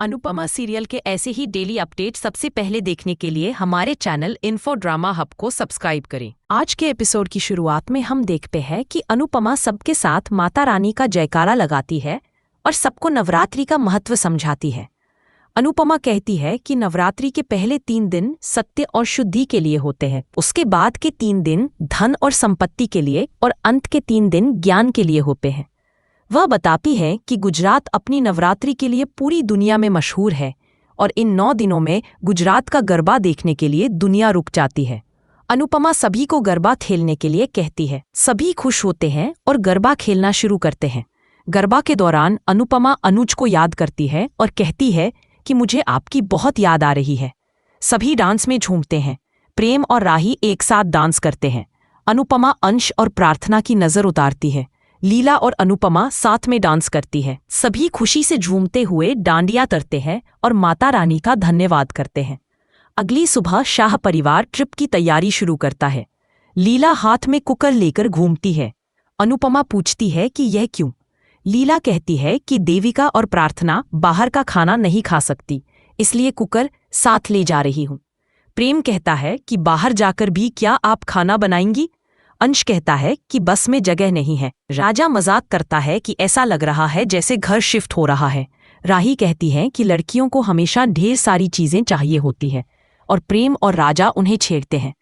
Anupama serial के ऐसे ही daily update सबसे पहले देखने के लिए हमारे चैनल इन्फो ड्रामा हब को सब्सक्राइब करें। आज के एपिसोड की शुरुआत में हम देखते हैं कि अनुपमा सबके साथ माता रानी का जयकारा लगाती है और सबको नवरात्रि का महत्व समझाती है। अनुपमा कहती है कि नवरात्रि के पहले 3 दिन सत्य और शुद्धि के लिए होते हैं, उसके बाद के 3 दिन धन और संपत्ति के लिए और अंत के 3 दिन ज्ञान के लिए होते हैं। वह बताती है कि गुजरात अपनी नवरात्रि के लिए पूरी दुनिया में मशहूर है और इन 9 दिनों में गुजरात का गरबा देखने के लिए दुनिया रुक जाती है। अनुपमा सभी को गरबा खेलने के लिए कहती है। सभी खुश होते हैं और गरबा खेलना शुरू करते हैं। गरबा के दौरान अनुपमा अनुज को याद करती है और कहती है कि मुझे आपकी बहुत याद आ रही है। सभी डांस में झूमते हैं। प्रेम और राही एक साथ डांस करते हैं। अनुपमा अंश और प्रार्थना की नज़र उतारती है। लीला और अनुपमा साथ में डांस करती है। सभी खुशी से झूमते हुए डांडिया करते हैं और माता रानी का धन्यवाद करते हैं। अगली सुबह शाह परिवार ट्रिप की तैयारी शुरू करता है। लीला हाथ में कुकर लेकर घूमती है। अनुपमा पूछती है कि यह क्यों? लीला कहती है कि देविका और प्रार्थना बाहर का खाना नहीं खा सकती, इसलिए कुकर साथ ले जा रही हूं। प्रेम कहता है कि बाहर जाकर भी क्या आप खाना बनाएंगी? अंश कहता है कि बस में जगह नहीं है। राजा मजाक करता है कि ऐसा लग रहा है जैसे घर शिफ्ट हो रहा है। राही कहती है कि लड़कियों को हमेशा ढेर सारी चीजें चाहिए होती है और प्रेम और राजा उन्हें छेड़ते हैं।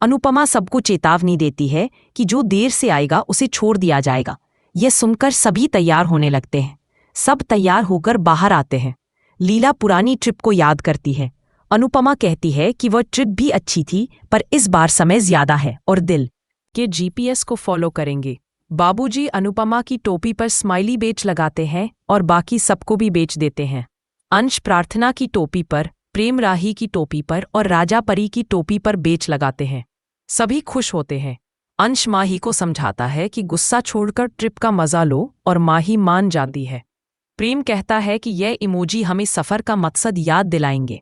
अनुपमा सबको चेतावनी देती है कि जो देर से आएगा उसे छोड़ दिया जाएगा। यह सुनकर सभी तैयार होने लगते हैं। सब तैयार होकर बाहर आते हैं। लीला पुरानी ट्रिप को याद करती है। अनुपमा कहती है कि वह ट्रिप भी अच्छी थी, पर इस बार समय ज्यादा है और दिल के जीपीएस को फॉलो करेंगे। बाबूजी अनुपमा की टोपी पर स्माइली बेच लगाते हैं और बाकी सबको भी बेच देते हैं। अंश प्रार्थना की टोपी पर, प्रेम राही की टोपी पर और राजा परी की टोपी पर बेच लगाते हैं। सभी खुश होते हैं। अंश माही को समझाता है कि गुस्सा छोड़कर ट्रिप का मजा लो और माही मान जाती है। प्रेम कहता है कि यह इमोजी हमें सफर का मकसद याद दिलाएंगे।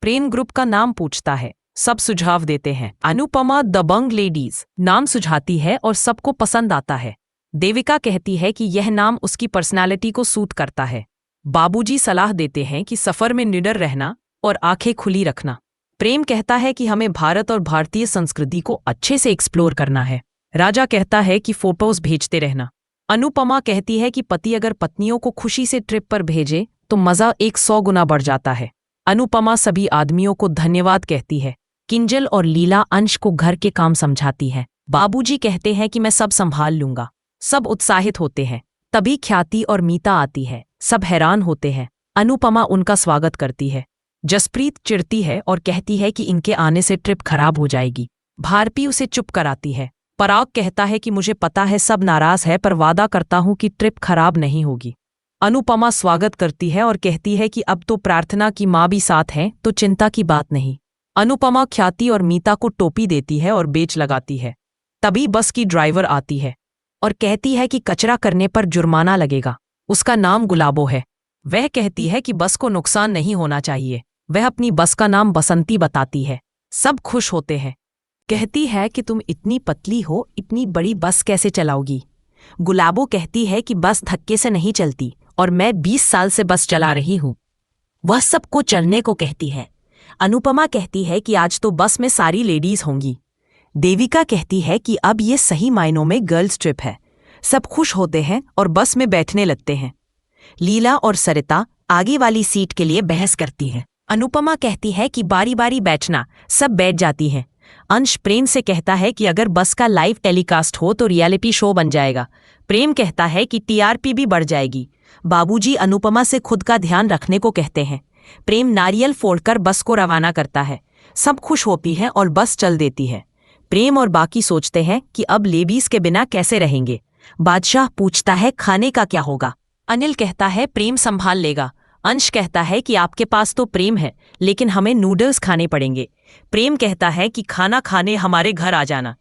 प्रेम ग्रुप का नाम पूछता है। सब सुझाव देते हैं। अनुपमा दबंग लेडीज नाम सुझाती है और सबको पसंद आता है। देविका कहती है कि यह नाम उसकी पर्सनालिटी को सूट करता है। बाबूजी सलाह देते हैं कि सफर में निडर रहना और आंखें खुली रखना। प्रेम कहता है कि हमें भारत और भारतीय संस्कृति को अच्छे से एक्सप्लोर करना है। राजा कहता है कि फोटोज भेजते रहना। अनुपमा कहती है कि पति अगर पत्नियों को खुशी से ट्रिप पर भेजे तो मजा 100 गुना बढ़ जाता है। अनुपमा सभी आदमियों को धन्यवाद कहती है। किंजल और लीला अंश को घर के काम समझाती है। बाबूजी कहते हैं कि मैं सब संभाल लूंगा। सब उत्साहित होते हैं। तभी ख्याति और मीता आती है। सब हैरान होते हैं। अनुपमा उनका स्वागत करती है। जसप्रीत चिढ़ती है और कहती है कि इनके आने से ट्रिप खराब हो जाएगी। भारती उसे चुप कराती है। पराग कहता है कि मुझे पता है सब नाराज है, पर वादा करता हूं कि ट्रिप खराब नहीं होगी। अनुपमा स्वागत करती है और कहती है कि अब तो प्रार्थना की माँ भी साथ है, तो चिंता की बात नहीं। अनुपमा ख्याति और मीता को टोपी देती है और बेच लगाती है। तभी बस की ड्राइवर आती है और कहती है कि कचरा करने पर जुर्माना लगेगा। उसका नाम गुलाबो है। वह कहती है कि बस को नुकसान नहीं होना चाहिए। वह अपनी बस का नाम बसंती बताती है। सब खुश होते हैं। कहती है कि तुम इतनी पतली हो, इतनी बड़ी बस कैसे चलाओगी? गुलाबो कहती है कि बस धक्के से नहीं चलती और मैं 20 साल से बस चला रही हूँ। वह सबको चलने को कहती है। अनुपमा कहती है कि आज तो बस में सारी लेडीज होंगी। देविका कहती है कि अब ये सही मायनों में गर्ल्स ट्रिप है। सब खुश होते हैं और बस में बैठने लगते हैं। लीला और सरिता आगे वाली सीट के लिए बहस करती है। अनुपमा कहती है कि बारी बारी बैठना। सब बैठ जाती हैं। अंश प्रेम से कहता है कि अगर बस का लाइव टेलीकास्ट हो तो रियलिटी शो बन जाएगा। प्रेम कहता है कि टीआरपी भी बढ़ जाएगी। बाबूजी अनुपमा से खुद का ध्यान रखने को कहते हैं। प्रेम नारियल फोड़कर बस को रवाना करता है। सब खुश होती हैं और बस चल देती है। प्रेम और बाकी सोचते हैं कि अब लेडीज के बिना कैसे रहेंगे। बादशाह पूछता है खाने का क्या होगा? अनिल कहता है प्रेम संभाल लेगा। अंश कहता है कि आपके पास तो प्रेम है, लेकिन हमें नूडल्स खाने पड़ेंगे। प्रेम कहता है कि खाना खाने हमारे घर आ जाना।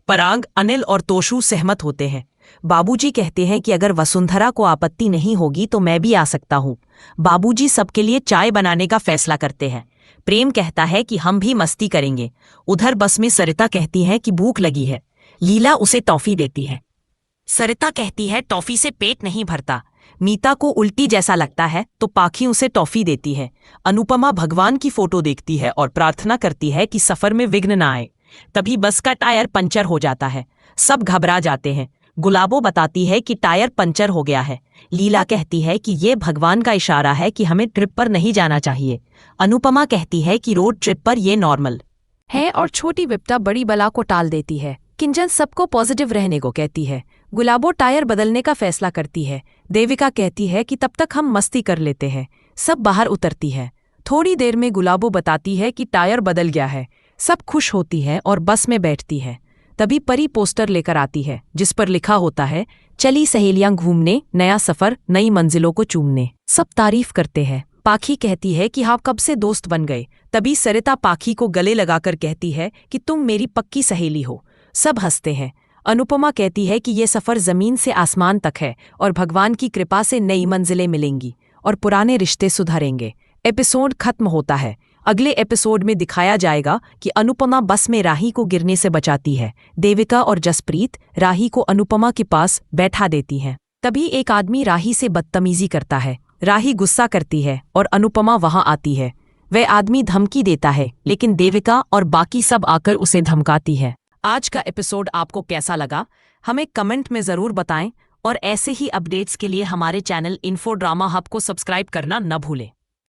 पराग, अनिल और तोशु सहमत होते हैं। बाबूजी कहते हैं कि अगर वसुंधरा को आपत्ति नहीं होगी तो मैं भी आ सकता हूँ। बाबूजी सबके लिए चाय बनाने का फैसला करते हैं। प्रेम कहता है कि हम भी मस्ती करेंगे। उधर बस में सरिता कहती है कि भूख लगी है। लीला उसे टॉफी देती है। सरिता कहती है टॉफी से पेट नहीं भरता। मीता को उल्टी जैसा लगता है तो पाखी उसे टॉफी देती है। अनुपमा भगवान की फोटो देखती है और प्रार्थना करती है कि सफर में विघ्न ना आए। तभी बस का टायर पंचर हो जाता है। सब घबरा जाते हैं। गुलाबो बताती है कि टायर पंचर हो गया है। लीला कहती है कि ये भगवान का इशारा है कि हमें ट्रिप पर नहीं जाना चाहिए। अनुपमा कहती है कि रोड ट्रिप पर ये नॉर्मल है और छोटी विपता बड़ी बला को टाल देती है। किंजल सबको पॉजिटिव रहने को कहती है। गुलाबो टायर बदलने का फैसला करती है। देविका कहती है कि तब तक हम मस्ती कर लेते हैं। सब बाहर उतरती है। थोड़ी देर में गुलाबो बताती है कि टायर बदल गया है। सब खुश होती है और बस में बैठती है। तभी परी पोस्टर लेकर आती है जिस पर लिखा होता है, चली सहेलियां घूमने, नया सफर, नई मंजिलों को चूमने। सब तारीफ करते हैं। पाखी कहती है कि हाँ कब से दोस्त बन गए। तभी सरिता पाखी को गले लगाकर कहती है कि तुम मेरी पक्की सहेली हो। सब हंसते हैं। अनुपमा कहती है कि ये सफर जमीन से आसमान तक है और भगवान की कृपा से नई मंजिलें मिलेंगी और पुराने रिश्ते सुधरेंगे। एपिसोड खत्म होता है। अगले एपिसोड में दिखाया जाएगा कि अनुपमा बस में राही को गिरने से बचाती है। देविका और जसप्रीत राही को अनुपमा के पास बैठा देती हैं। तभी एक आदमी राही से बदतमीजी करता है। राही गुस्सा करती है और अनुपमा वहां आती है। वह आदमी धमकी देता है लेकिन देविका और बाकी सब आकर उसे धमकाती है। आज का एपिसोड आपको कैसा लगा हमें कमेंट में ज़रूर बताएं और ऐसे ही अपडेट्स के लिए हमारे चैनल इन्फो ड्रामा हब को सब्सक्राइब करना न भूलें।